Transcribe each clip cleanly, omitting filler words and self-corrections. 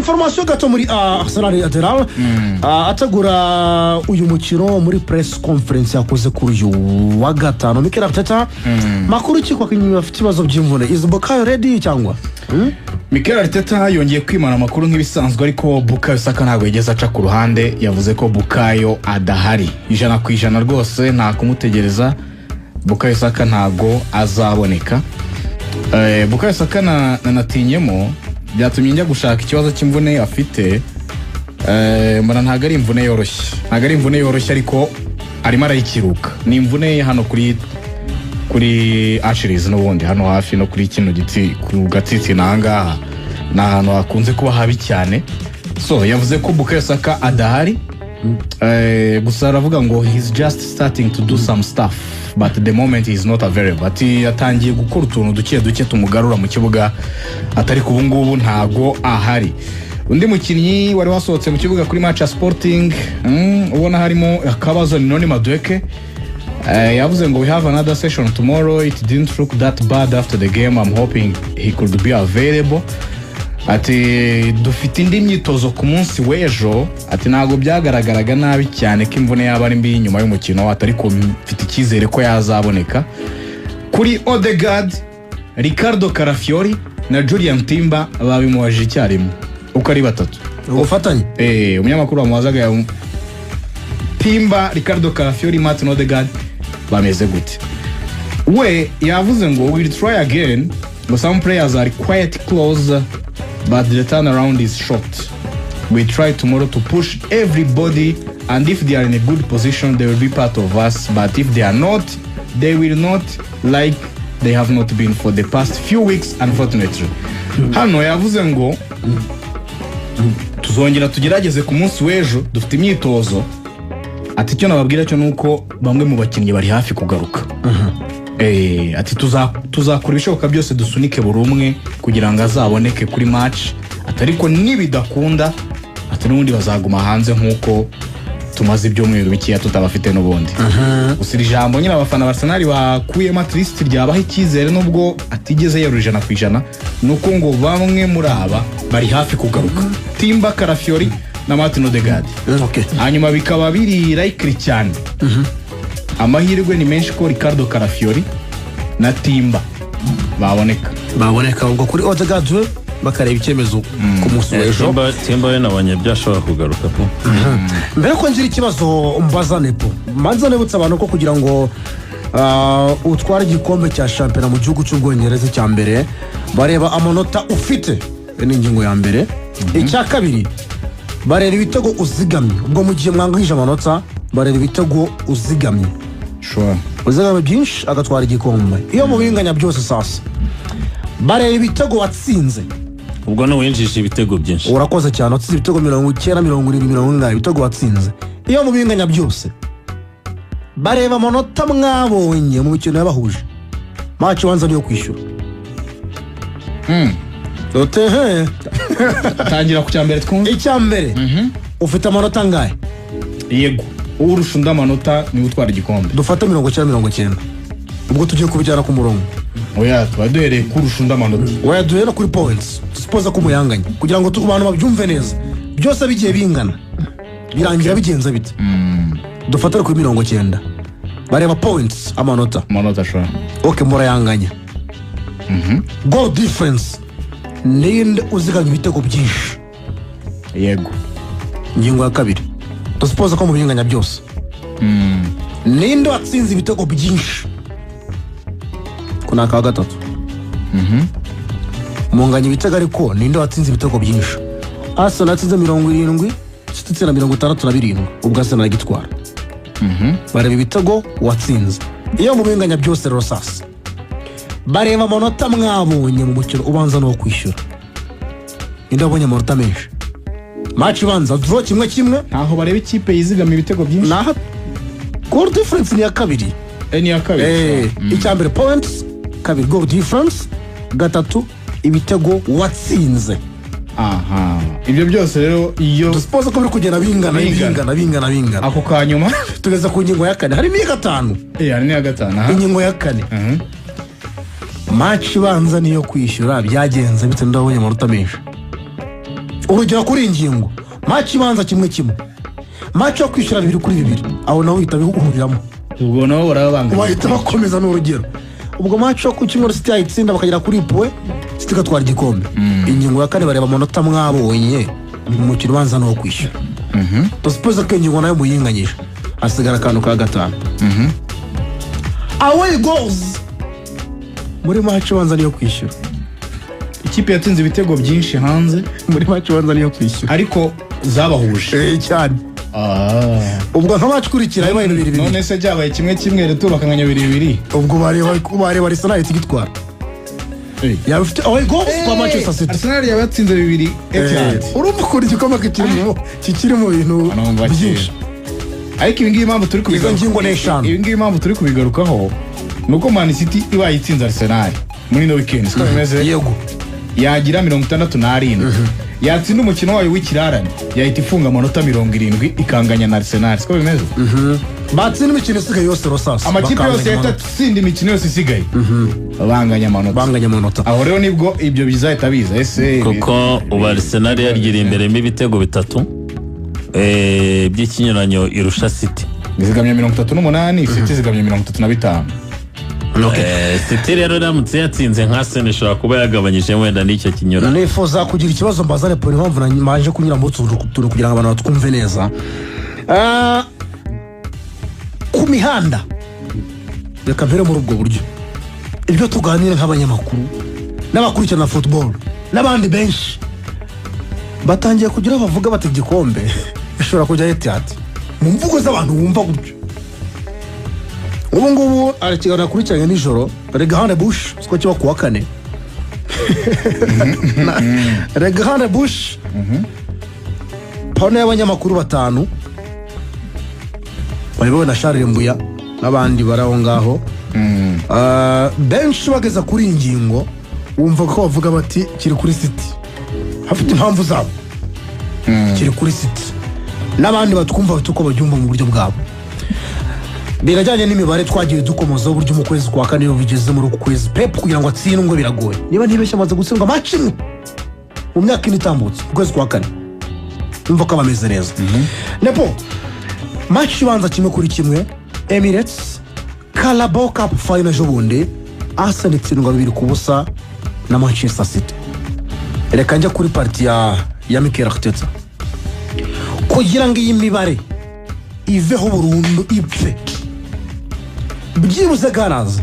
information gato muri Arsenal lateral atagura uyu mukino muri press conference yakoze kuri uyu wa gatanu Mikel Arteta makuru ki kwa kinyi bafite ibibazo by'imvune is Bukayo ready cyangwa Mikel Arteta yongeye kwimana makuru nk'ibisanzwe ariko Bukayo Saka ntabwo yigeze aca ku ruhande yavuze ko Bukayo adahari 100% rwose nta kumutegereza Bukayo Saka ntabwo azaboneka Bukayo Saka natinyemo byatumye njya gushaka ikibazo cy'imvune afite mbona ntago ari imvune yoroshye ariko arimo arayikiruka ni imvune hano kuri Achilles n'ubundi hano hafi no kuri kino giti ku gatiti nanga na hano hakunze kuba habi cyane so yavuze ko Bukayo Saka adahari gusa aravuga ngo he's just starting to do some stuff but at the moment he is not available ati yatangiye gukora utuntu duke tumugarura mu kibuga atari ku bungubu ntago ahari undi mukinnyi wari wasohotse mu kibuga kuri match Sporting ubona harimo akabazo ni none Madueke yavuze ngo we have another session tomorrow it didn't look that bad after the game I'm hoping he could be available ati dufite indi myitozo ku munsi w'ejo ati nago byagaragaraga nabi cyane ko imvune yaba ari mbi nyuma y'umukino atari ko mfite ikizere ko yazaboneka kuri Odegaard Ricardo Carafiori na Julian Timber babimuwaje cyarimo uko ari batatu ufatanye umunyamakuru wamuwazaga ya Timber Ricardo Carafiori Martin Odegaard bameze gute we yavuze ngo we'll try again but some players are quite close but the turnaround is short. We try tomorrow to push everybody and if they are in a good position they will be part of us but if they are not they will not like they have not been for the past few weeks unfortunately. Hano yavuze ngo tuzongera tugerageze ku munsi w'ejo dufite imyitozo ati cyo nababwira cyo nuko bamwe mu bakinnyi bari hafi kugaruka ati tuzakora ibishoboka byose dusunike buri umwe kugira ngo azaboneke kuri match atariko nibidakunda ati n'ubundi bazaguma hanze nkuko tumaze ibyumweru bikiya tutabafite n'ubundi usira ijambo nyine abafana Arsenal bakuye matrist ryabaho ikizere nubwo atigeze yerujana kwijana nuko ngo bamwe muri aba bari hafi kugaruka Timber Carafiori na Martin Odegaard hanyuma bikaba biri likely cyane amahirwe ni menshi ko Ricardo Carafiori na Timber baboneka ubwo kuri Odegaard bakareba icyemezo ku munsi w'ejo Timber we nabonye byashobora kugaruka po mbere ko ngira ikibazo mbazane po manza nebutsa abantu ko kugira ngo utwara igikombe cya shampiyona mu gihugu cy'Ubwongereza cya mbere bareba amanota ufite n'ingingo ya mbere icya kabiri bareba ibitego uzigamye ubwo mu gihe mwangahije amanota bareba ibitego uzigamye uzigamye byinshi agatwara igikombe iyo mu binganya byose sasa bareba ibitego watsinze ubwo no winjije ibitego byinshi urakoze cyane watsinze ibitego 90 70 ibitego watsinze iyo mu binganya byose bareba amanota mwabonye mu mikino yabahuje match wanza niyo kwishyura tangira ku cyambere twumva icyambere ufite amanota ngahe yego urushunda amanota ni utwara igikombe dufata 90 ubwo tugiye kubijyana ku murongo oya twaduhereye kurushunda amanota oya duhera kuri points suppose ko muyanganye kugira ngo abantu babyumve neza byose bigiye bingana birangira bigenza bite dufata kuri 90 bareba points amanota shora okay murayanganya goal difference ninde uziganya ibitego byinshi yego ingingo ya kabiri suppose ko mu binganya byose ninde watsinze ibitego byinshi kuna ka gatatu munganya ibitego ariko ninde watsinze ibitego byinshi Arsenal atsinze 70 City na 67 ubwo Arsenal agitwara bareba ibitego watsinze iyo mu binganya byose rero sasa bareba amanota mwabonye mu mukino ubanza no kwishyura ninde wabonye amanota menshi match ibanza draw kimwe aho bareba ikipe yizigama ibitego byinshi naha goal difference ni ya kabiri icyambere points kabiri goal difference gatatu ibitego watsinze ibyo byose rero iyo suppose ko biri kugenda bingana ako kanyuma tugeza ku ngingo ya kane hari ni gatanu hari ni gatanu ingingo ya kane match ibanza niyo kwishyura byagenze bite ndabonye amanota menshi urugero kuri ingingo match ibanza kimwe match yo kwishyura 2-2 aho naho uhita bihuriramo ubwo naho barabanga bahita bakomeza n'urugero ubwo match yo ku kimwe City yayitsinda bakagera kuri poe City gatwara igikombe ingingo ya kane bareba amanota mwabonye mu kibanza no kwishyura tusipoza ko ingingo nayo muyinganyije asigara akantu ka gatanu away goals muri match ibanza niyo kwishyura ikipe yatsinze ibitego byinshi hanze muri match ibanza niyo kwishyura ariko zabahuje cyane ubwo nka match kurikira yabaye 2-2 none se byabaye kimwe retu bakanganya 2-2 ubwo bareba Arsenal itigitwara yaba ufite away goals kwa Manchester City Arsenal yabatsinze 2 Etihad urumva ko igikoma kikiri mu bintu byinshi ariko ibi ngibi impamvu turi kubigarukaho ibi ngibi impamvu turi kubigarukaho nuko Man City ibaye itsinze Arsenal muri no weekend siko bimeze yego yagira 67 yatsinda umukino wayo w'ikirarane yahita ifunga amanota 70 ikanganya na Arsenal siko bimeze batsinda imikino isigaye yose rosasa amakipe yose yatsinda imikino yose isigaye banganya amanota aho rero nibwo ibyo bizahita biza ese kuko ubu Arsenal yargira imberemo ibitego 3 by'ikinyuranyo irusha City zigamye 38 City zigamye 35 City rero ramutse yatsinze nka Arsenal ishobora kuba yagabanyije wenda n'icyo kinyuranye nifuza kugira ikibazo mbazane po impamvu naje kunyura mu turu kugira ngo abantu batwumve neza ku mihanda reka mpere muri ubwo buryo ibyo tuganira nk'abanyamakuru n'abakurikirana football n'abandi benshi batangiye kugira bavuga bati igikombe ishobora kujya Etihad mu mvugo z'abantu wumva gutyo ubu ngubu arakigana kurikiranye nijoro Regahane Bush siko kiba kuwa kane Regahane Bush pano y'abanyamakuru 5 bayobowe na Charles Mbuya n'abandi baraho ngaho benshi bageza kuri ingingo wumva ko bavuga bati kiri kuri City hafite impamvu zabo kiri kuri City n'abandi batwumva batuko babyumva mu buryo bwabo birajyanye n'imibare twagiye dukomoza uburyo mu kwezi kwa kane bigeze muri uku kwezi Pep kugira ngo atsindwe biragoye niba ntibeshya amaze gutsindwa match imwe mu myaka ine itambutse mu kwezi kwa kane umva ko bameze neza nepo match ibanza kimwe kuri kimwe Emirates Carabao Cup final jobundi Arsenal itsindwa 2-0 na Manchester City reka njya kuri party ya Mikel Arteta kugira ngo iyi mibare iveho burundu ipfe byibuze garaza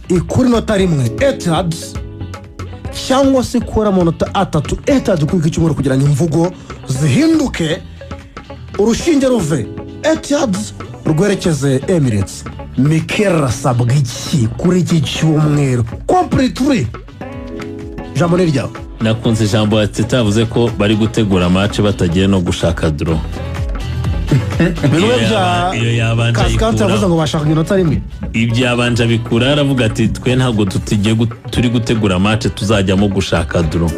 ikuri nota rimwe Etihad cyangwa se kora amanota 3 Etihad kuri icyumweru kugira ngo imvugo zihinduke urushinge ruve Etihad rwerekeze Emirates Mikel asabwa iki kuri iki cyumweru completely jambo ryawe nakunze ijambo Arteta yavuze ko bari gutegura match batagiye no gushaka draw iyo yabanje yavuze ngo bashaka inota rimwe ibyo yabanje bikura aravuga ati twe ntabwo turi gutegura match tuzajyamo gushaka draw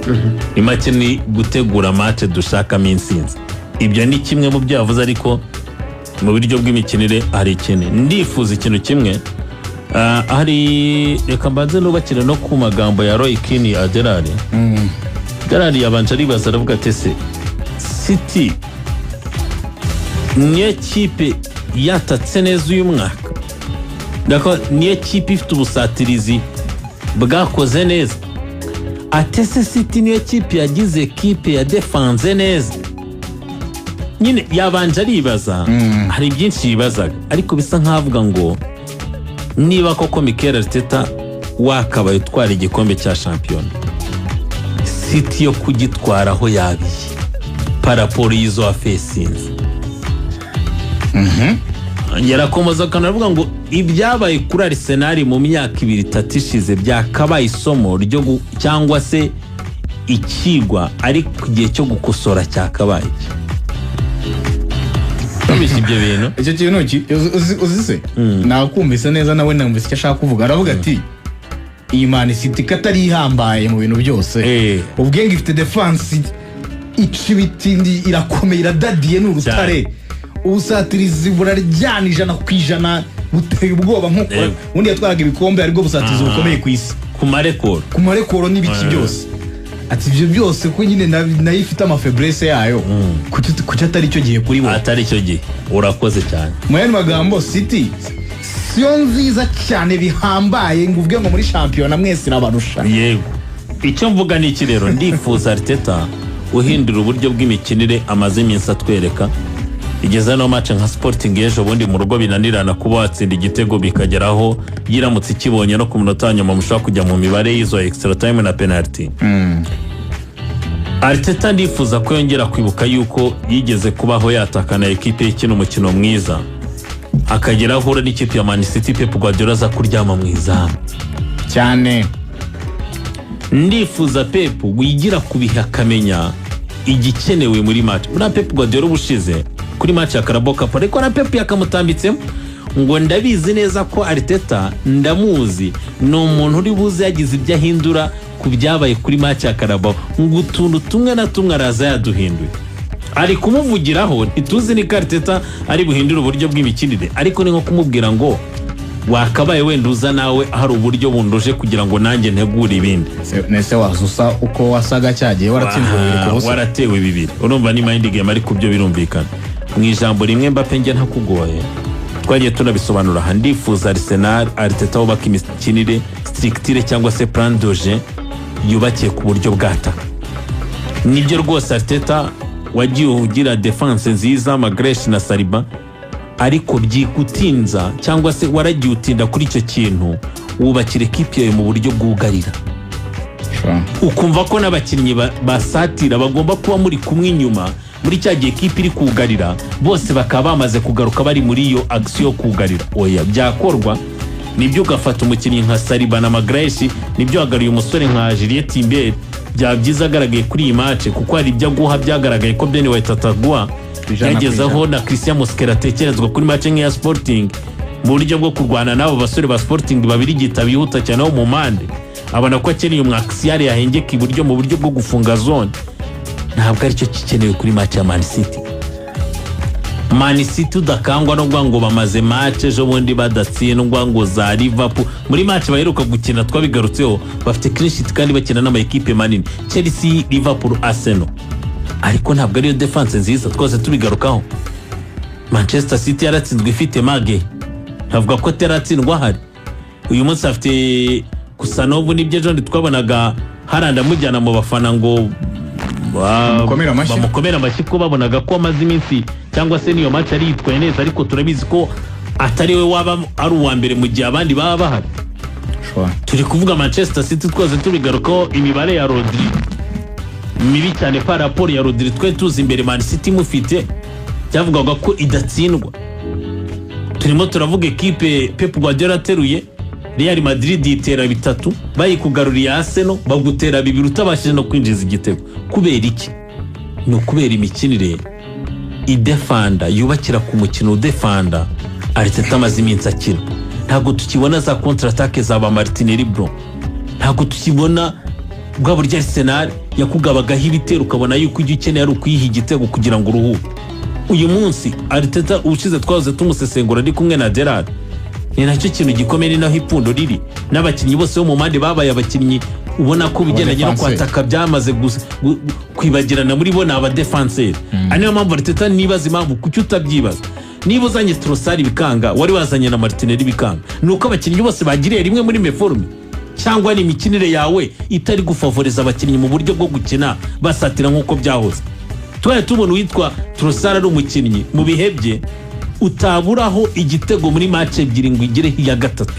imake ni gutegura match dushakamo intsinzi ibyo ni kimwe mu byo yavuze ariko mu buryo bw'imikinire hari ikintu ndifuza ikintu kimwe hari reka mbanze nubakire no ku magambo ya Roy Keane Adelari Adelari yabanje aribaza aravuga ati se City niyo kipe yatatse neza uyu mwaka dako niyo kipe ifite ubusatirizi bwakoze neza atese City niyo kipe yagize ekipe ya defense neza nyine yabanje aribaza hari byinshi yibazaga ariko bisa nkavuga ngo niba koko Mikel Arteta wakabaye utwara igikombe cya shampiyona City yo kugitwaraho yabiye paraporo y'izo afesinze yarakomoza kanavuga ngo ibyabaye kuri Arsenal mu myaka 2-3 ishize byakabaye isomo ryo cyangwa se ikigwa ariko igihe cyo gukosora cyakabaye Nabishye ibyo bintu icyo kintu uzise nakumvise neza nawe namvise icyo ashaka kuvuga aravuga ati iyi Man City katari ihambaye mu bintu byose ubwenge ifite defense icibitindi irakomeye iradadiye n'urutare ubusatirizi buraryana 100% buteye ubwoba nkuko undi yatwaraga ibikombe ariko busatirizi bukomeye ku isi ku marekoro n'ibiki byose ati ibyo byose ko nyine nayo ifite amafebrese yayo kuki atari icyo gihe kuri bo atari icyo gihe urakoze cyane mu yandi magambo City siyo nziza cyane bihambaye ngo uvuge ngo muri shampiyona mwese irabarusha yego icyo mvuga ni iki rero ndifuza Arteta uhindura uburyo bw'imikinire amaze iminsi atwereka igeze no match nka Sporting ejo bundi mu rugo binanirana kuba watsinda igitego bikageraho yiramutse ikibonye no ku munota nyuma mushaka kujya mu mibare y'izo extra time na penalty Arteta ndifuza ko yongera kwibuka yuko yigeze kubaho yatakana ekipe y'ikino umukino mwiza akagera ahura n'ikipe ya Man City Pep Guardiola aza kuryama mu izamu cyane ndifuza Pep wigira kubiha akamenya igikenewe muri match muri Pep Guardiola ubushize kuri match ya Carabao Cup ariko na Pep yakamutambitsemo ngo ndabizi neza ko Arteta ndamuzi ni umuntu uri buze yagize ibyo ahindura ku byabaye kuri match ya Carabao ngo utuntu tumwe na tumwe araza yaduhinduye ari kumuvugiraho ntituzi ni Arteta ari buhindura uburyo bw'imikinire ariko ni nko kumubwira ngo wakabaye wenda uza nawe hari uburyo bunduje kugira ngo nanjye ntegure ibindi nese wazusa uko wasaga cyagiye waratewe bibiri urumva ni mind game ariko byo birumvikana mu ijambo rimwe Mbappe nge ntakugoye twagiye tunabisobanura handifuza Arsenal Arteta wubaka imikinire strictire cyangwa se plan doje yubakiye ku buryo bwataka nibyo rwose Arteta wagiye ugira defense nziza Magresh na Saliba ariko byikutinza cyangwa se waragiye utinda kuri icyo kintu wubakira ekipe yawe mu buryo bwugarira ukumva ko n'abakinnyi basatira bagomba kuba muri kumwe inyuma muri cya gihe ekipe iri kugarira bose bakaba bamaze kugaruka bari muri iyo action yo kugarira oya byakorwa nibyo ugafata umukinnyi nka Saliba na Magresh nibyo hagaruye umusore nka Juliet Mbere byabyiza agaragaye kuri iyi match kuko hari ibyo guha byagaragaye ko Ben White atagwa yagezeho na Christian Mosquera atekerezwa kuri match nk'iya Sporting mu buryo bwo kurwana nabo basore ba Sporting babiri gitabihuta cyane ho mu mande abona ko akeneye umwaksiyari yahengeka iburyo mu buryo bwo gufunga zone ntabwo aricyo kikenewe kuri match ya Man City. Man City udakangwa no ngo bamaze match ejo bundi badatsindwa ngo za Liverpool muri match baheruka gukina twabigarutseho bafite clean sheet kandi bakina n'ama equipe manini Chelsea, Liverpool, Arsenal ariko ntabwo ariyo defense nziza twose tubigarukaho. Manchester City yaratsinzwe ifite Mage ntavuga ko teratsindwa hari uyu munsi afite kusanovu nibyo ejo twabonaga haranda mujyana mu bafana ngo bamukomera amashyi ko babonaga ko amaze iminsi cyangwa se niyo match ari yitwaye neza ariko turabizi ko atari we waba ari uwa mbere mu gihe abandi baba bahari. Turi kuvuga Manchester City twose tubigarukaho imibare ya Rodri mibi cyane par rapport ya Rodri twe tuzi imbere Man City mufite cyavugaga ko idatsindwa. Turimo turavuga equipe Pep Guardiola teruye Real Madrid itera bitatu bayikugaruriye Arsenal bagutera bibiri utabashije no kwinjiza igitego kubera iki no kubera imikinire idefanda yubakira ku mukino udefanda Arteta amaze iminsi akina ntago tukibona za contre attaque za ba Martinelli bro ntago tukibona bwa burya Arsenal yakugabagaho ibitero ukabona yuko ujye ukeneye ari ukwiha igitego kugira ngo uruhu uyu munsi Arteta ushize twaze tumusesengura ari kumwe na Gerard ni nacyo kintu gikomeye naho ipfundo riri n'abakinnyi bose bo mu mande babaye abakinnyi ubona ko bigendanye no kwataka byamaze kwibagirana muri bo n'aba defenseur aniyo mpamvu Arteta nibaza impamvu kuki utabyibaza niba uzanye Trossard bikanga wari wazanye na Martinelli bikanga nuko abakinnyi bose bagiriye rimwe muri meforme cyangwa ni imikinire yawe itari gufavoriza abakinnyi mu buryo bwo gukina basatira nkuko byahoze twaye tubona witwa Trossard ari umukinnyi mu bihebye utaburaho igitego muri match ebyiri ngo igire ya gatatu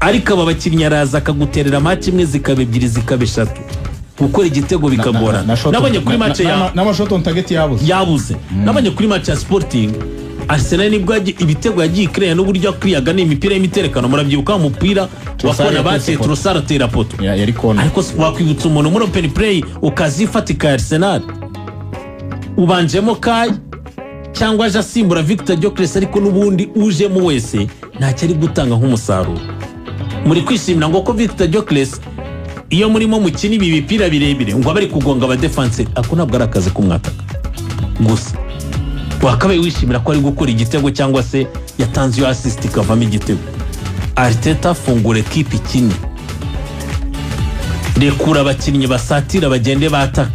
ariko aba bakinnyi araza akaguterera match imwe zikaba ebyiri zikaba eshatu gukora igitego bikagora nabonye kuri match ya n'amashot on target yabuze nabonye kuri match ya Sporting Arsenal nibwo ibitego yagiye create n'uburyo akriyaga n'imipira y'imiterekano murabyibuka umupira wakona base Trossard atera poto ariko wakwibutsa umuntu muri open play ukazifatika Arsenal ubanjemo Kai cyangwa aje asimbura Victor Gyökeres ariko n'ubundi ujemo wese ntacyo ari gutanga nk'umusaruro muri kwishimira ngo ko Victor Gyökeres iyo murimo mukina ibi bipira birebire ngo abari kugonga aba defense ako ntabwo ari akazi kumwataka gusa wakabaye wishimira ko ari gukora igitego cyangwa se yatanze iyo assist kavamo igitego. Arteta fungura equipe ikine rekura abakinnyi basatira bagende bataka.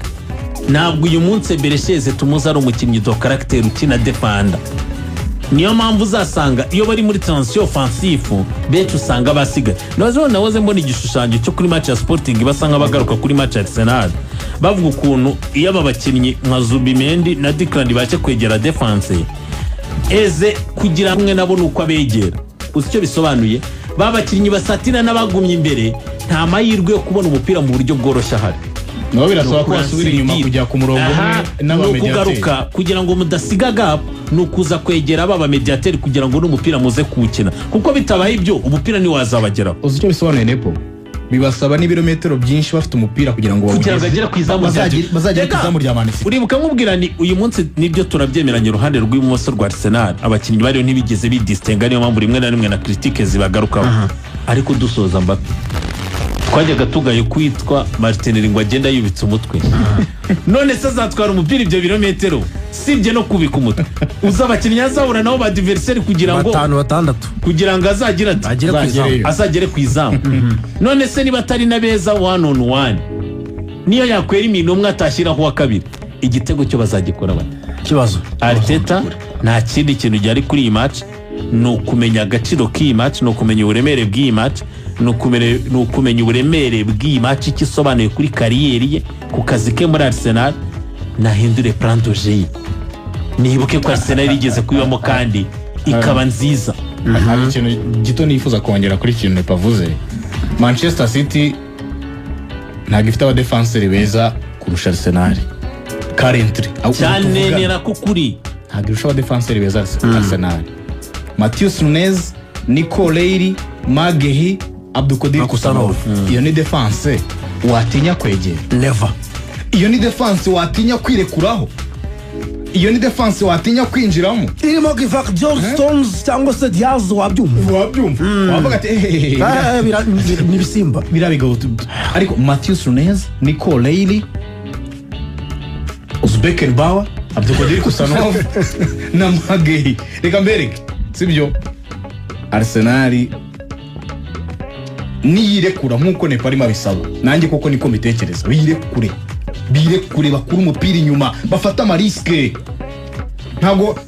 Ntabwo uyu munsi Mbere tumuzi ari umukinnyi do caractère ukina defanda. Niyo mpamvu uzasanga iyo bari muri transition offensive benshi usanga basigaye. Nahoze mbona igishushanyo cyo kuri match ya Sporting basanga bagaruka kuri match ya Arsenal bavuga ukuntu iyo aba bakinnyi nka Zubimendi na Declan bace kwegera defense kugira mwe nabo nuko abegera. Uzi icyo bisobanuye? Babakinnyi basatira n'abagumye imbere nta mahirwe yo kubona umupira mu buryo bworoshye ahari. No birasaba ko basubira inyuma kujya ku murongo umwe n'abamediateri kugira ngo mudasiga gap nukuza kwegera aba mediateri kugira ngo n'umupira muze kuwukina kuko bitabaye ibyo umupira ni wazabageraho. Uzi icyo bisobanuye Nepo? Bibasaba n'ibirometero byinshi bafite umupira kugira ngo bagere ku izamu bazagera ku izamu rya Man City. Uribuka nkubwira ni uyu munsi nibyo turabyemeranye uruhande rw'ibumoso rwa Arsenal abakinnyi bariyo ntibigeze bidistinga niyo mpamvu rimwe na rimwe na critique zibagarukaho. Ariko dusoza Mbappe twajyaga tugaye kwitwa Martinelli ngo agenda yubitse umutwe. None se azatwara umupira ibyo birometero sibye no kubika umutwe. Uza abakinnyi azahura nabo ba adversaire kugira ngo 5-6 kugira ngo azagere ku izamu. None se niba atari na beza 1-on-1 niyo yakwera imino umwe atashyiraho wa kabiri igitego cyo bazagikora bate? Kibazo Arteta nta kindi kintu cyari kuri iyi match no kumenya agaciro k'iyi match no kumenya uburemere bw'iyi match no kumenya uburemere bw'iyi match ikisobanuye kuri kariyeri ye ku kazi ke muri Arsenal. Nahindure plan de jeu nibuke ko Arsenal igeze kuyibamo kandi ikaba nziza. Hari ikintu gito nifuza kongera kuri ikintu nepavuze. Manchester City ntabwo ifite abadefenseri beza kurusha Arsenal currently cyane nera ko Kuri ntabwo irusha abadefenseri beza Arsenal. Matheus Nunes, Nico Leiri, Maguire, Abdulkadir Kusanov. Iyo ni defense watinya kwegera. Never. Iyo ni defense watinya kwirekuraho. Iyo ni defense watinya kwinjiramo. Irimo Givak John Stones cyangwa se Diaz wabyumva. Wavuga ati ni bisimba. Birabigaho. Ariko Matheus Nunes, Nico Leiri, Uzbekembauer, Abdulkadir Kusanov na Maguire. Reka mbereke sibyo Arsenal niyirekura nkuko Nepo arimo abisaba nanjye koko niko mbitekereza. Birekure bakura umupira inyuma bafata amariske. Ntabwo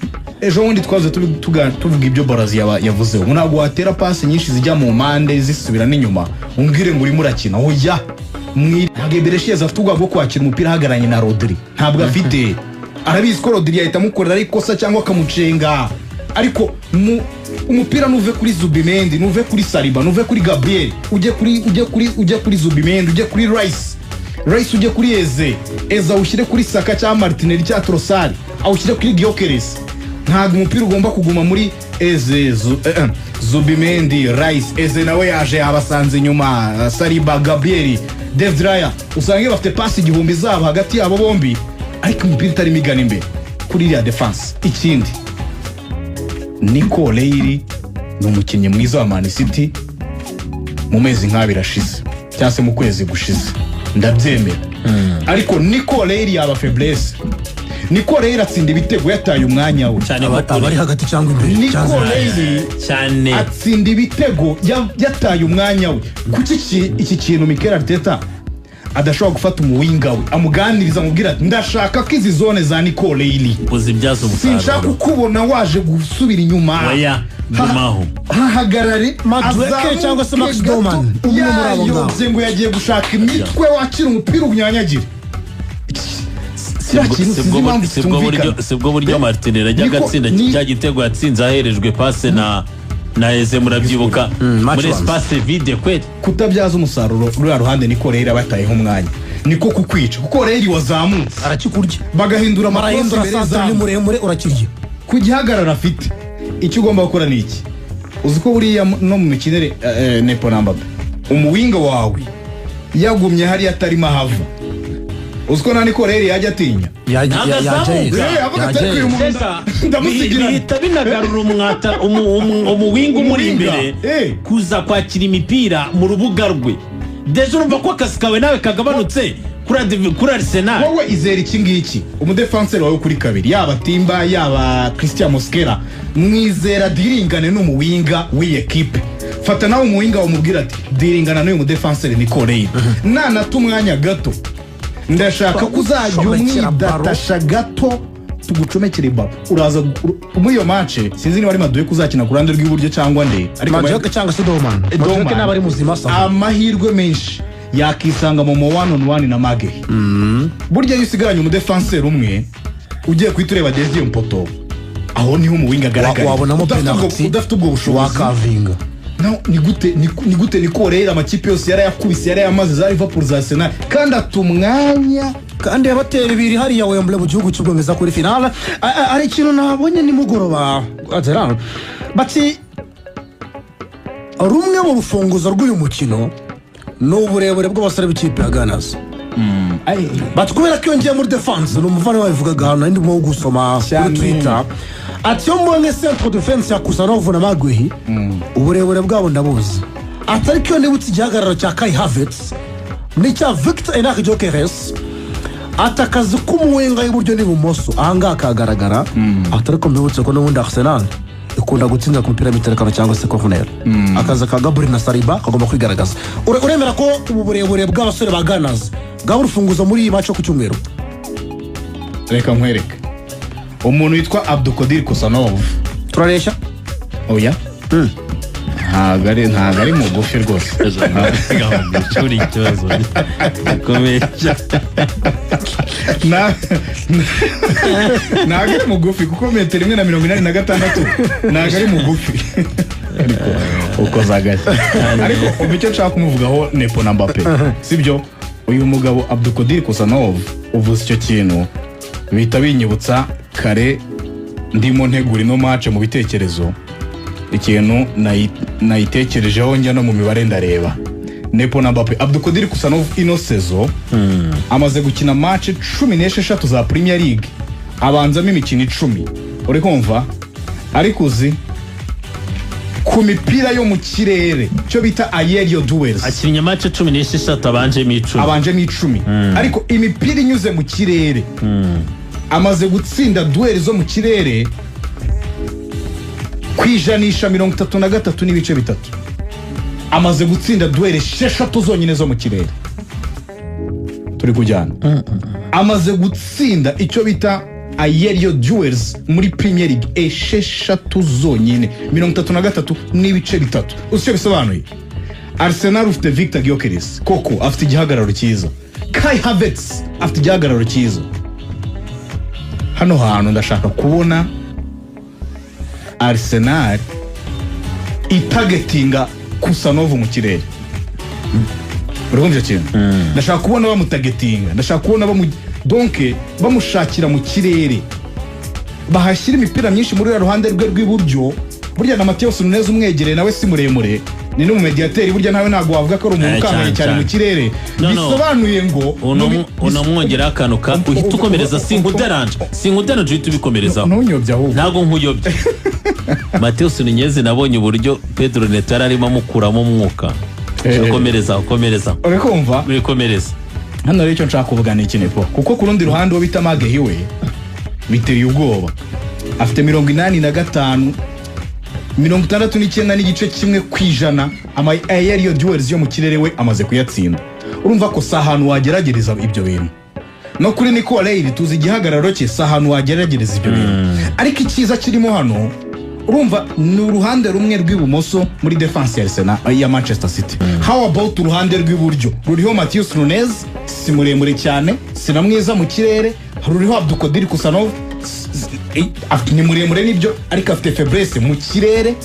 ejo bundi twaze tuvuga ibyo Barazi yavuze ntabwo watera pasi nyinshi zijya mu mpande zisubira n'inyuma umbwire ngo urimo urakina. Oya ntabwo Mbere afite ubwoba bwo kwakira umupira ahagaranye na Rodri. Ntabwo afite arabizi ko Rodri yahita amukorera ikosa cyangwa akamucenga. Ariko umupira nuve kuri Zubimendi, nuve kuri Saliba, nuve kuri Gabriel, ujye kuri Zubimendi, ujye kuri Rice ujye kuri Eze awushyire kuri Saka cyangwa Martinelli cyangwa Trossard awushyire kuri Gyökeres. Ntabwo umupira ugomba kuguma muri Zubimendi, Rice, Eze nawe yaje abasanze inyuma, Saliba, Gabriel, David Raya usange bafite pasi igihumbi zabo hagati yabo bombi ariko umupira utari migana imbere kuri iriya defense. Ikindi Nico Leiri ni umukinnyi mwiza wa Man City mu mezi nk'abiri ashize cyangwa se mu kwezi gushize ndabyemera. Ariko Nico Leiri yaba faiblesse. Nico Leiri atsinda ibitego yataye umwanya we cyane bari hagati cyangwa imbere. Nico Leiri cyane atsinda ibitego yataye umwanya we. Kuki iki kintu Mikel Arteta adashobora gufata umuwinga we amuganiriza amubwira ati ndashaka ko izi zone za Nico Leiri uzibyaza umusaruro. Sinshaka kubona waje gusubira inyuma. Oya gumaho hahagarare Madueke cyangwa se Max Doman umwe muri abo ngabo ngo yagiye gushaka imitwe wakira umupira ubunyanyagire. Sibwo buryo Martinelli ajya atsinda cya gitego yatsinze aherejwe pase na Eze murabyibuka muri espace vide kwete kutabyaza umusaruro ruriya ruhande Nico Leiri batayeho umwanya niko kukwica kuko Leiri wazamutse arakikurya bagahindura amakosa imbere za muremure urakirya kugihagarara afite. Icyo ugomba gukora ni iki? Uzi ko buriya no mu mikinere Nepo na Mbappe umuwinga wawe yagumye hari atarimo hava. Uzi ko na Nico Leiri yajya atinya bihita binagarura umuwinga umuri imbere kuza kwakira imipira mu rubuga rwe. Deje urumva ko akazi kawe nawe kagabanutse kuri Arsenal. Wowe izera iki ngiki umudefenseri wawe kuri kabiri yaba Timba yaba Christian Mosquera mwizera diringane n'umuwinga w'iyi equipe. Fata nawe umuwinga umubwira ati diringana n'uyu mudefenseri Nikolay nanata umwanya gato ndashaka kuzajya umwidatasha gato tugucomekere baba uraza muri iyo match sinzi niba ari Madueke kuzakina ku ruhande rw'iburyo cyangwa nde ariko Madueke cyangwa se Doman Madueke n'abari muzima sa amahirwe menshi yakisanga mu 1-on-1 na Mage burya yusigaranye umudefenseri umwe ugiye kwitureba deuxième poto aho niho mu winga garagara wabonamo penalty udafite ubwo bushobozi wakavinga no ni gute Nikolay amakipe yose yarayakubise yarayamaze za Liverpool za Arsenal kandi atumwanya kandi yabatera ibiri hariya Wembley mu gihugu cy'Ubwongereza kuri finale ari ikintu nabonye nimugoroba Adera bati rumwe mu rufunguzo rw'uyu mukino n'uburebure bw'abasore b'ikipe ya Gunners bati kubera ko yongeye muri defense n'umuvana wabivugaga hano ndimo gusoma kuri Twitter ati yo mbonye centre defense ya Kusanov na Magwehi uburebure bwabo ndabuzi atari ko ndibutse igihagararo cya Kai Havertz n'icya Victor Enrique Jokeres atakazi k'umuwenga y'uburyo n'ibumoso ahanga kagaragara atari ko mbibutse ko n'ubundi Arsenal ikunda gutsinda ku mupira w'imiterekano cyangwa se corner akaza ka Gabriel na Saliba kagomba kwigaragaza uremera ko ubu burebure bw'abasore ba Gunners bwa urufunguzo muri iyi match ku cyumweru reka nkwereke umuntu witwa Abdulkadir Kusanov turareshya oya ntabwo ari mugufi rwose cyuri ikibazo gikomeye ntabwo ari mugufi kuko metero 1.86 ntabwo ari mugufi uko zagashya ariko icyo nshaka kumuvugaho Nepo na Mbappe sibyo uyu mugabo Abdulkadir Kusanov uvuze icyo kintu bihita binyibutsa kare ndimo ntegura ino match mu bitekerezo ikintu nayitekerejeho njya no mu mibare ndareba Nepo na Mbappe Abdulkadir Kusanov ino sezo amaze gukina match 16 za Premier League abanzamo imikino 10 uri kumva ariko uzi ku mipira yo mu kirere cyo bita aerial duels akinnye match 16 abanjemo 10 ariko imipira inyuze mu kirere amaze gutsinda duels zo mu kirere kwijanisha 33 n'ibice bitatu amaze gutsinda duels 6 zonyine zo mu kirere turi kujyana amaze gutsinda icyo bita aerial duels muri Premier League 6 zonyine 33 n'ibice bitatu usicyo bisobanuye Arsenal ufite Victor Gyökeres koko afite igihagararo cyiza Kai Havertz afite igihagararo cyiza hano hantu ndashaka kubona Arsenal itagetinga Kusanov mu kirere urumva cyane ndashaka kubona bamutagetinga ndashaka kubona donc bamushakira mu kirere bahashyira imipira myinshi muri ruhande rwe rw'iburyo burya na Matheus Nunes umwegereye nawe si muremure ni no mediateur burya nawe ntago wavuga ko ari umuntu ukameye cyane mu kirere bisobanuye ngo unamwongera akanuka uhita ukomereza sinkuderanje uhita ubikomereza ntunyobya ahubwo ntago nkuyobya Matheus Nunes nabonye uburyo Pedro Neto arimo amukuramo umwuka komereza uri kumva bikomereza hano rero icyo nshaka kuvuga ni ikine po kuko ku rundi ruhande wo bita Mage hiwe biteye ubwoba afite 85 69 n'igice kimwe kwijana ama aerial duels yo mu kirere we amaze kuyatsinda urumva ko sahantu wageragereza ibyo bintu no kuri Nikolay tuzi igihagararo cye sahantu wageragereza ibyo bintu ariko ikiza kirimo hano urumva ni uruhande rumwe rw'ibumoso muri defense ya Arsenal ya Manchester City how about uruhande rw'iburyo ruriho Matheus Nunes si muremure cyane sinamwiza mu kirere ruriho Abdulkadir Kusanov ni muremure nibyo ariko afite faiblesse mu kirere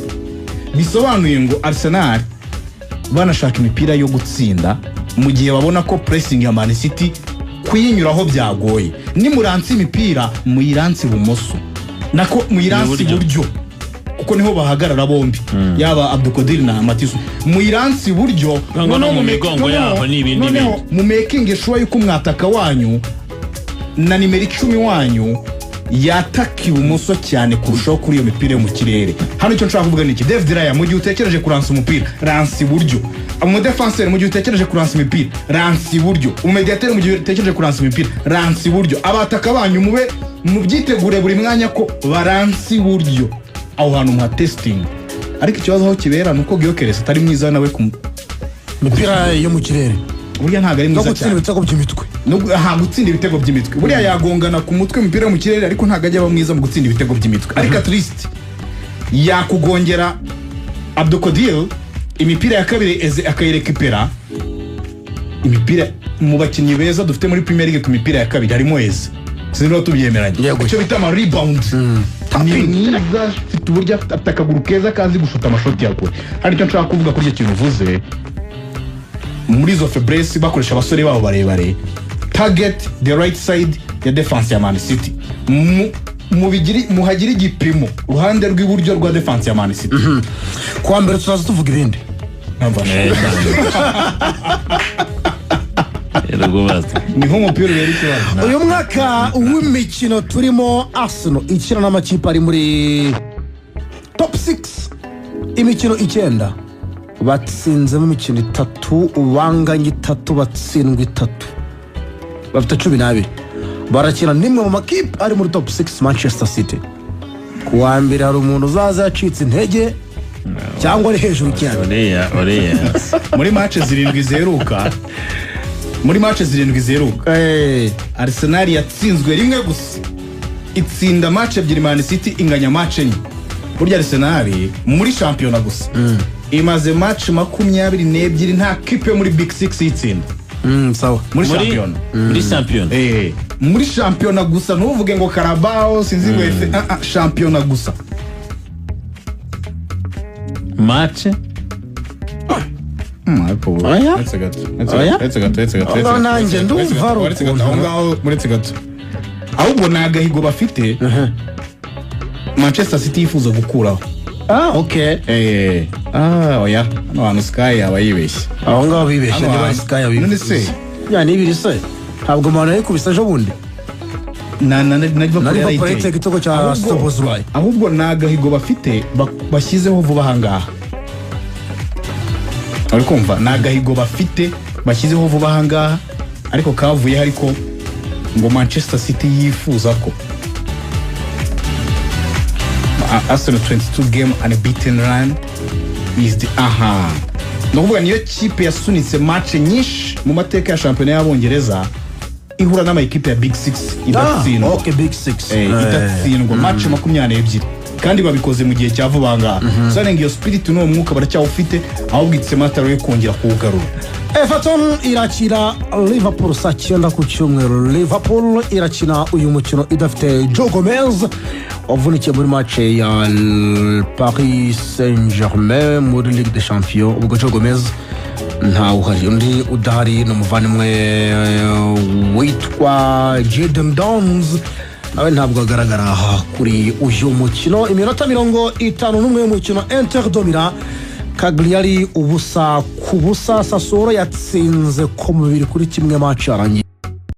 bisobanuye ngo Arsenal banashaka imipira yo gutsinda mu gihe babona ko pressing ya Man City kuyinyuraho byagoye ni muransi imipira muyiransi bumoso nako muyiransi buryo kuko niho bahagarara bombi yaba Abdulkadir na Matheus muyiransi buryo no mu migongo yabo n'ibindi mu making sure yuko umwataka wanyu na nimero 10 wanyu yataka ibumoso cyane kurushaho kuri iyo mipira yo mu kirere hano icyo nshaka kuvuga niki David Raya mu gihe utekereje kuransa umupira ransi buryo mu defenseur mu gihe utekereje kuransa imipira ransi buryo mediateur mu gihe utekereje kuransa imipira ransi buryo abataka banyu mube mu byitegure buri mwanya ko baransi buryo aho hantu mu testing ariko ikibazo aho kibera nuko Gyökeres atari mwiza nawe imipira yo mu kirere burya ntabwo ari no mwiza gutsinda cyane ibitego by'imitwe gutsinda ibitego by'imitwe buriya yagongana ku mutwe umupira wo mu kirere ariko ntabwo ajya aba mwiza mu gutsinda ibitego by'imitwe ariko at least yakugongera Abdukodil imipira ya kabiri eze akayirekipera imipira mu bakinnyi beza dufite muri Premier League ku mipira ya kabiri harimo eze sinzi tubyemeranye icyo bita ama rebound ni mwiza afite uburyo afite akaguru keza kazi gushuta amashoti ya kure hari icyo nshaka kuvuga kuri icyo kintu uvuze muri zo Fabrice bakoresha abasore babo barebare target the right side ya defense ya Man City muhagira igipimo uruhande rw'iburyo rwa defense ya Man City kwa mbere tuzaza tuvuga ibindi niho umupira urera ikibazo uyu mwaka w'imikino turimo Arsenal ikina n'amakipe ari muri top 6 imikino 9 batsinzemo imikino 3 banganye 3 batsindwa 3 bafite 12 barakina nimwe mu makipe ari muri top 6 Manchester City kuwa mbere hari umuntu uzaza yacitse intege cyangwa ari hejuru cyane muri match 7 ziheruka Arsenal yatsinzwe rimwe gusa itsinda match ebyiri Man City inganya match enye burya Arsenal muri championa gusa imaze match 22 nta kipe muri big 6 itsinda sawa muri championa gusa ntuvuge ngo Carabao sinzi ngo championa gusa match nanjye ndumva ahubwo ni agahigo bafite Manchester City yifuza gukuraho okay oya hano hantu Sky yaba yibeshye aho ngaho bibeshye niba Sky yabibeshye yani ibiri se ntabwo mwana yikubise ejo bundi nari bakoretse igitego cya Stobozway ahubwo ni agahigo bafite bashyizeho vuba ahangaha uri kumva ni agahigo bafite bashyizeho vuba ahangaha ariko kavuye ariko ngo Manchester City yifuza ko Arsenal 22 game unbeaten run is the no kuvuga niyo kipe yasunitse match nyinshi mu mateka ya shampiyona y'Abongereza ihura n'ama equipe ya big 6 idatsindwa okay big 6 idatsindwa match 22 kandi babikoze mu gihe cya vuba ngaha sanenga iyo spirit no mwuka baracyawufite ahubwo itse mataro yo kongera kuwugarura Everton irakina Liverpool saa 9 ku cyumweru Liverpool irakina uyu mukino idafite Joe Gomez wavunikiye muri match ya Paris Saint-Germain muri Ligue des Champions ubwo Joe Gomez nta uhari undi udahari n'umuvandimwe witwa Jadon Downs nawe ntabwo agaragara kuri uyu mukino iminota 51 y'umukino Inter domina Cagliari ubusa ku busa Sassuolo yatsinze ko 2-1 match yarangiye